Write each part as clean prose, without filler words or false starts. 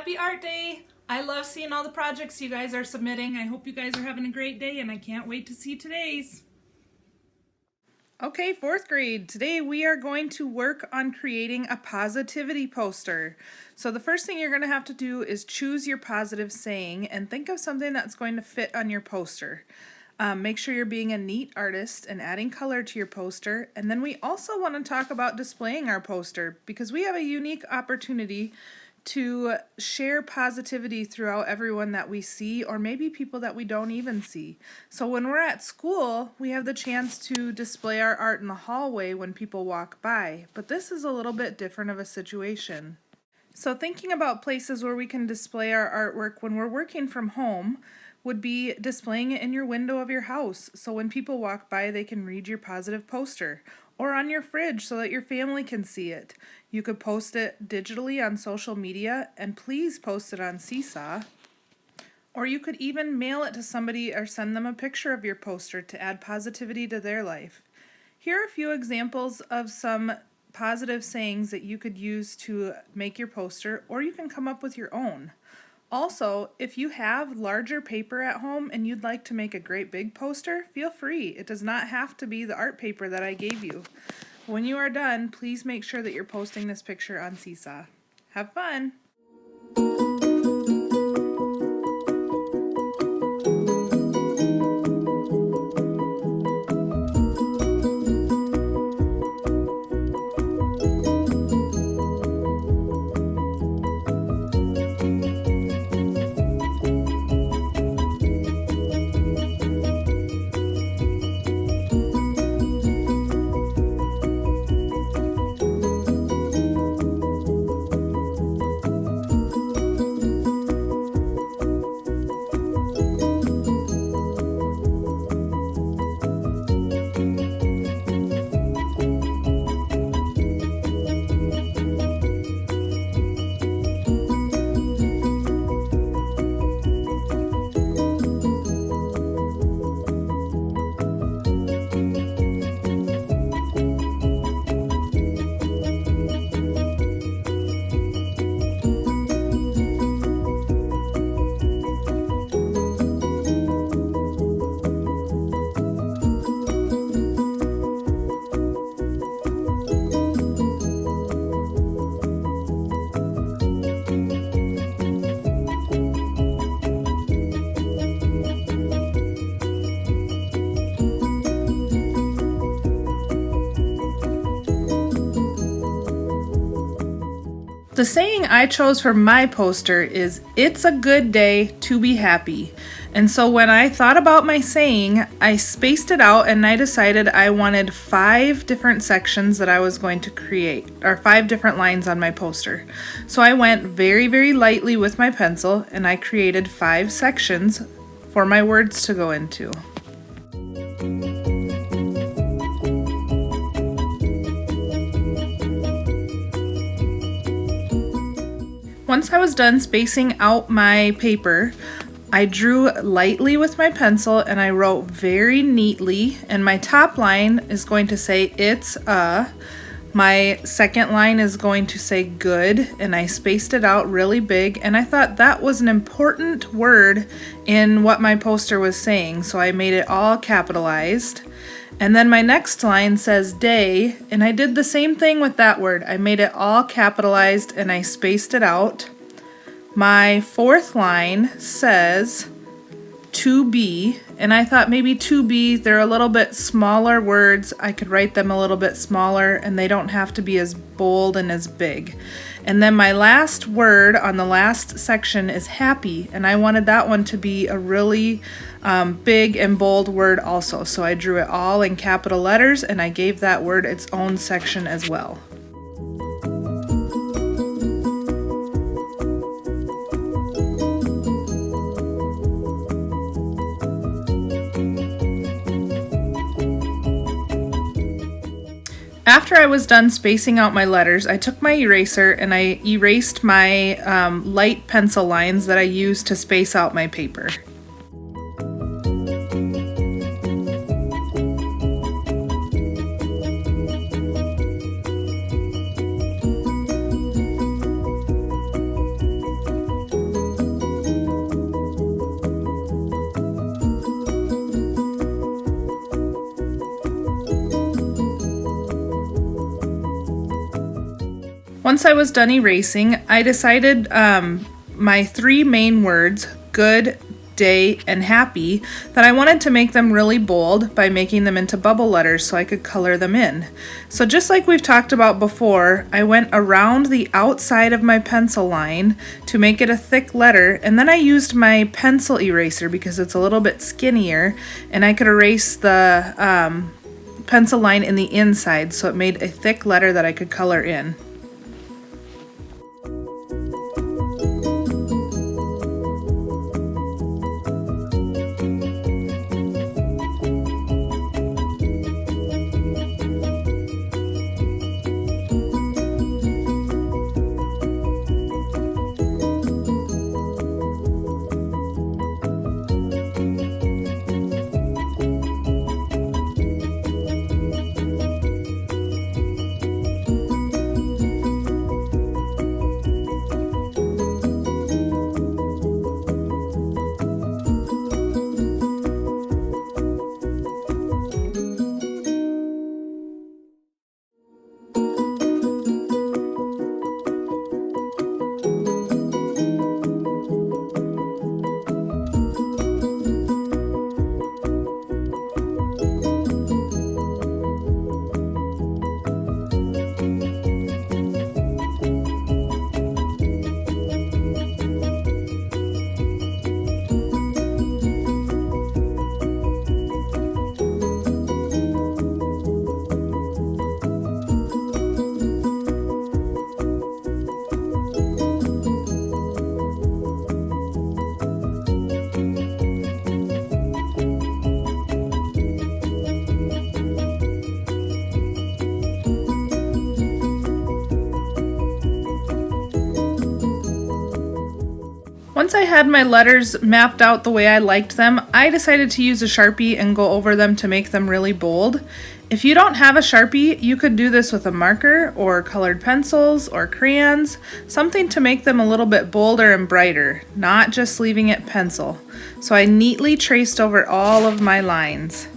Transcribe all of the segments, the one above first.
Happy Art Day! I love seeing all the projects you guys are submitting. I hope you guys are having a great day and I can't wait to see today's. Okay, fourth grade. Today we are going to work on creating a positivity poster. So the first thing you're going to have to do is choose your positive saying and think of something that's going to fit on your poster. Make sure you're being a neat artist and adding color to your poster. And then we also want to talk about displaying our poster because we have a unique opportunity to share positivity throughout everyone that we see, or maybe people that we don't even see. So when we're at school, we have the chance to display our art in the hallway when people walk by, but this is a little bit different of a situation. So thinking about places where we can display our artwork when we're working from home would be displaying it in your window of your house, so when people walk by they can read your positive poster, or on your fridge so that your family can see it. You could post it digitally on social media, and please post it on Seesaw. Or you could even mail it to somebody or send them a picture of your poster to add positivity to their life. Here are a few examples of some positive sayings that you could use to make your poster, or you can come up with your own. Also, if you have larger paper at home and you'd like to make a great big poster, feel free. It does not have to be the art paper that I gave you. When you are done, please make sure that you're posting this picture on Seesaw. Have fun! The saying I chose for my poster is, "It's a good day to be happy." And so when I thought about my saying, I spaced it out and I decided I wanted 5 different sections that I was going to create, or 5 different lines on my poster. So I went very, very lightly with my pencil and I created 5 sections for my words to go into. Once I was done spacing out my paper, I drew lightly with my pencil and I wrote very neatly, and my top line is going to say "it's a." My second line is going to say "good," and I spaced it out really big, and I thought that was an important word in what my poster was saying, so I made it all capitalized. And then my next line says "day," and I did the same thing with that word. I made it all capitalized and I spaced it out. My fourth line says "to be," and I thought maybe "to be," they're a little bit smaller words. I could write them a little bit smaller and they don't have to be as bold and as big. And then my last word on the last section is "happy," and I wanted that one to be a really big and bold word also. So I drew it all in capital letters and I gave that word its own section as well. After I was done spacing out my letters, I took my eraser and I erased my light pencil lines that I used to space out my paper. Once I was done erasing, I decided my three main words, good, day, and happy, that I wanted to make them really bold by making them into bubble letters so I could color them in. So just like we've talked about before, I went around the outside of my pencil line to make it a thick letter, and then I used my pencil eraser because it's a little bit skinnier and I could erase the pencil line in the inside, so it made a thick letter that I could color in. Once I had my letters mapped out the way I liked them, I decided to use a Sharpie and go over them to make them really bold. If you don't have a Sharpie, you could do this with a marker or colored pencils or crayons, something to make them a little bit bolder and brighter, not just leaving it pencil. So I neatly traced over all of my lines.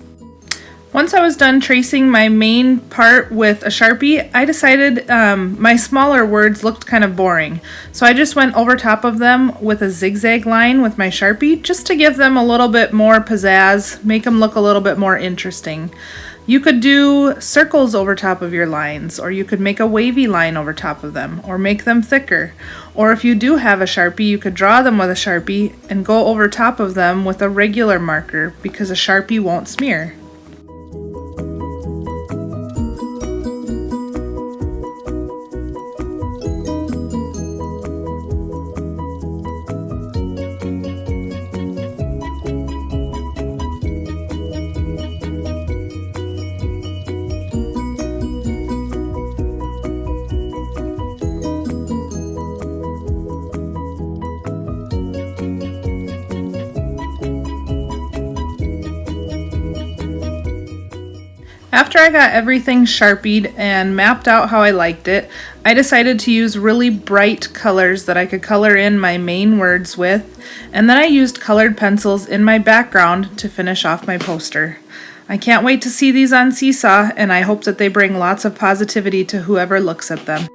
Once I was done tracing my main part with a Sharpie, I decided my smaller words looked kind of boring. So I just went over top of them with a zigzag line with my Sharpie just to give them a little bit more pizzazz, make them look a little bit more interesting. You could do circles over top of your lines, or you could make a wavy line over top of them, or make them thicker. Or if you do have a Sharpie, you could draw them with a Sharpie and go over top of them with a regular marker because a Sharpie won't smear. After I got everything Sharpied and mapped out how I liked it, I decided to use really bright colors that I could color in my main words with, and then I used colored pencils in my background to finish off my poster. I can't wait to see these on Seesaw, and I hope that they bring lots of positivity to whoever looks at them.